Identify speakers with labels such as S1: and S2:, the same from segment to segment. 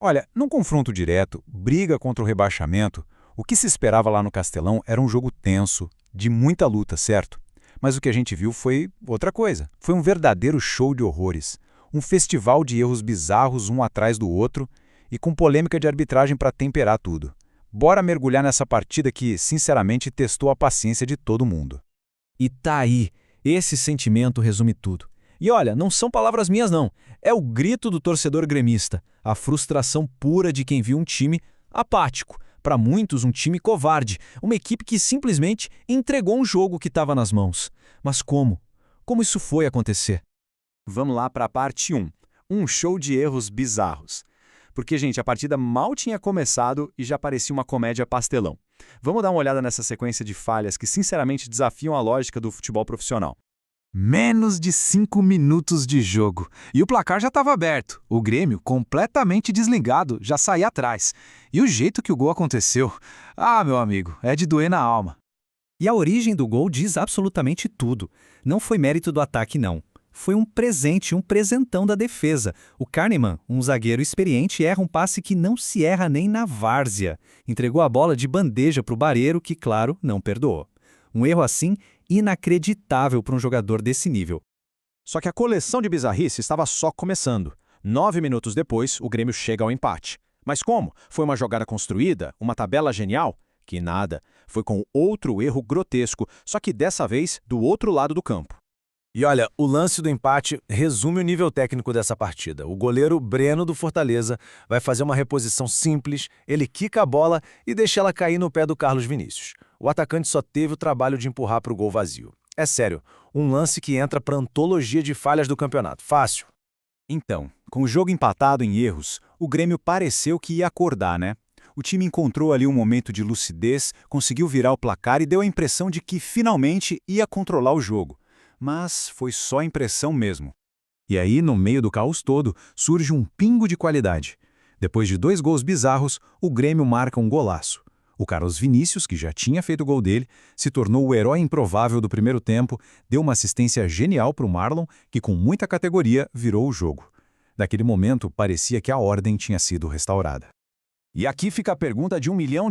S1: Olha, num confronto direto, briga contra o rebaixamento, o que se esperava lá no Castelão era um jogo tenso, de muita luta, certo? Mas o que a gente viu foi outra coisa. Foi um verdadeiro show de horrores. Um festival de erros bizarros um atrás do outro e com polêmica de arbitragem para temperar tudo. Bora mergulhar nessa partida que, sinceramente, testou a paciência de todo mundo.
S2: E tá aí, esse sentimento resume tudo. E olha, não são palavras minhas não, é o grito do torcedor gremista, a frustração pura de quem viu um time apático, para muitos um time covarde, uma equipe que simplesmente entregou um jogo que estava nas mãos. Mas como? Como isso foi acontecer?
S3: Vamos lá para a parte 1. Um show de erros bizarros. Porque, gente, a partida mal tinha começado e já parecia uma comédia pastelão. Vamos dar uma olhada nessa sequência de falhas que, sinceramente, desafiam a lógica do futebol profissional.
S4: Menos de 5 minutos de jogo. E o placar já estava aberto. O Grêmio, completamente desligado, já saía atrás. E o jeito que o gol aconteceu... Ah, meu amigo, é de doer na alma.
S5: E a origem do gol diz absolutamente tudo. Não foi mérito do ataque, não. Foi um presente, um presentão da defesa. O Kahneman, um zagueiro experiente, erra um passe que não se erra nem na várzea. Entregou a bola de bandeja para o Barreiro, que, claro, não perdoou. Um erro assim, inacreditável para um jogador desse nível.
S3: Só que a coleção de bizarrice estava só começando. 9 minutos depois, o Grêmio chega ao empate. Mas como? Foi uma jogada construída? Uma tabela genial? Que nada. Foi com outro erro grotesco, só que dessa vez do outro lado do campo.
S6: E olha, o lance do empate resume o nível técnico dessa partida. O goleiro Breno do Fortaleza vai fazer uma reposição simples, ele quica a bola e deixa ela cair no pé do Carlos Vinícius. O atacante só teve o trabalho de empurrar para o gol vazio. É sério, um lance que entra para a antologia de falhas do campeonato. Fácil.
S1: Então, com o jogo empatado em erros, o Grêmio pareceu que ia acordar, né? O time encontrou ali um momento de lucidez, conseguiu virar o placar e deu a impressão de que finalmente ia controlar o jogo. Mas foi só impressão mesmo. E aí, no meio do caos todo, surge um pingo de qualidade. Depois de 2 gols bizarros, o Grêmio marca um golaço. O Carlos Vinícius, que já tinha feito o gol dele, se tornou o herói improvável do primeiro tempo, deu uma assistência genial para o Marlon, que com muita categoria virou o jogo. Naquele momento, parecia que a ordem tinha sido restaurada.
S3: E aqui fica a pergunta de $1 milhão,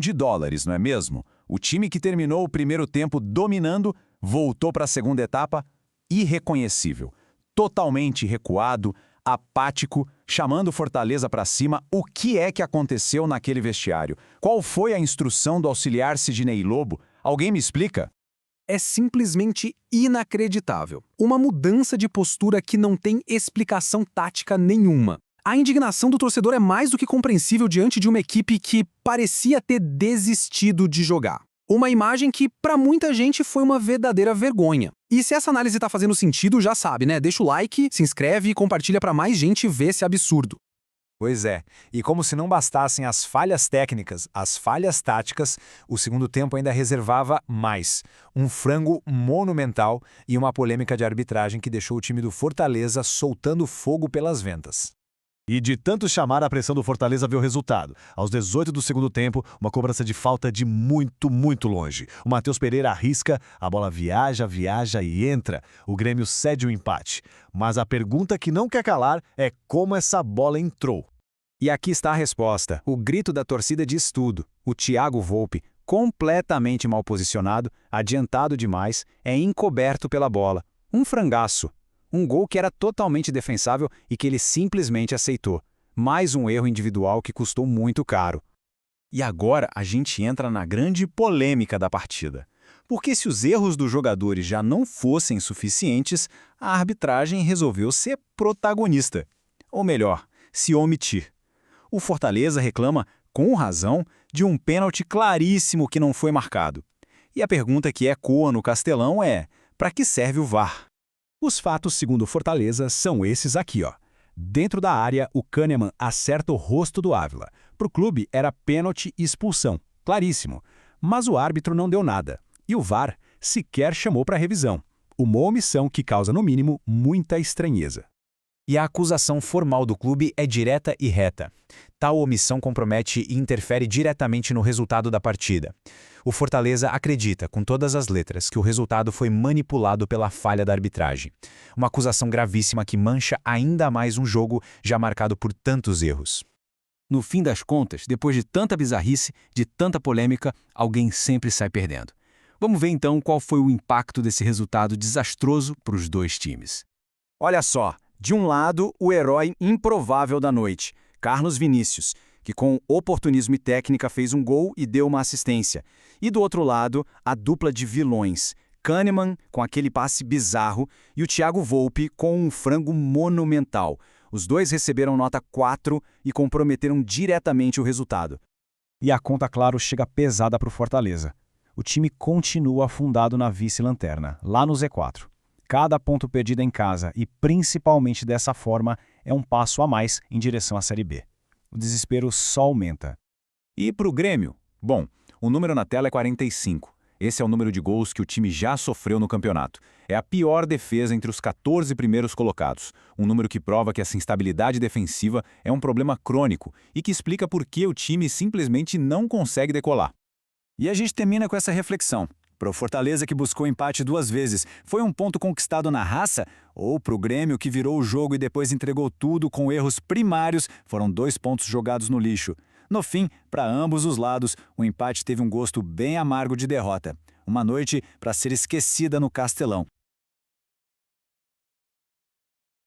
S3: não é mesmo? O time que terminou o primeiro tempo dominando, voltou para a segunda etapa irreconhecível, totalmente recuado, apático, chamando Fortaleza para cima. O que é que aconteceu naquele vestiário? Qual foi a instrução do auxiliar Sidney Lobo? Alguém me explica?
S7: É simplesmente inacreditável. Uma mudança de postura que não tem explicação tática nenhuma. A indignação do torcedor é mais do que compreensível diante de uma equipe que parecia ter desistido de jogar. Uma imagem que, para muita gente, foi uma verdadeira vergonha. E se essa análise tá fazendo sentido, já sabe, né? Deixa o like, se inscreve e compartilha para mais gente ver esse absurdo.
S1: Pois é, e como se não bastassem as falhas técnicas, as falhas táticas, o segundo tempo ainda reservava mais. Um frango monumental e uma polêmica de arbitragem que deixou o time do Fortaleza soltando fogo pelas ventas.
S6: E de tanto chamar, a pressão do Fortaleza veio o resultado. Aos 18 do segundo tempo, uma cobrança de falta de muito longe. O Matheus Pereira arrisca, a bola viaja e entra. O Grêmio cede o empate. Mas a pergunta que não quer calar é como essa bola entrou.
S1: E aqui está a resposta. O grito da torcida diz tudo. O Thiago Volpi, completamente mal posicionado, adiantado demais, é encoberto pela bola. Um frangaço. Um gol que era totalmente defensável e que ele simplesmente aceitou. Mais um erro individual que custou muito caro. E agora a gente entra na grande polêmica da partida. Porque se os erros dos jogadores já não fossem suficientes, a arbitragem resolveu ser protagonista. Ou melhor, se omitir. O Fortaleza reclama, com razão, de um pênalti claríssimo que não foi marcado. E a pergunta que ecoa no Castelão é: para que serve o VAR? Os fatos, segundo o Fortaleza, são esses aqui, ó. Dentro da área, o Kahneman acerta o rosto do Ávila. Para o clube, era pênalti e expulsão. Claríssimo. Mas o árbitro não deu nada. E o VAR sequer chamou para revisão. Uma omissão que causa, no mínimo, muita estranheza. E a acusação formal do clube é direta e reta. Tal omissão compromete e interfere diretamente no resultado da partida. O Fortaleza acredita, com todas as letras, que o resultado foi manipulado pela falha da arbitragem. Uma acusação gravíssima que mancha ainda mais um jogo já marcado por tantos erros.
S2: No fim das contas, depois de tanta bizarrice, de tanta polêmica, alguém sempre sai perdendo. Vamos ver então qual foi o impacto desse resultado desastroso para os dois times.
S1: Olha só, de um lado, o herói improvável da noite, Carlos Vinícius, que com oportunismo e técnica fez um gol e deu uma assistência. E do outro lado, a dupla de vilões, Kahneman com aquele passe bizarro e o Thiago Volpi com um frango monumental. Os dois receberam nota 4 e comprometeram diretamente o resultado. E a conta, claro, chega pesada para o Fortaleza. O time continua afundado na vice-lanterna, lá no Z4. Cada ponto perdido em casa, e principalmente dessa forma, é um passo a mais em direção à Série B. O desespero só aumenta.
S3: E para o Grêmio? Bom, o número na tela é 45. Esse é o número de gols que o time já sofreu no campeonato. É a pior defesa entre os 14 primeiros colocados. Um número que prova que essa instabilidade defensiva é um problema crônico e que explica por que o time simplesmente não consegue decolar. E a gente termina com essa reflexão. Para o Fortaleza, que buscou empate 2 vezes, foi um ponto conquistado na raça? Ou para o Grêmio, que virou o jogo e depois entregou tudo com erros primários, foram 2 pontos jogados no lixo? No fim, para ambos os lados, o empate teve um gosto bem amargo de derrota. Uma noite para ser esquecida no Castelão.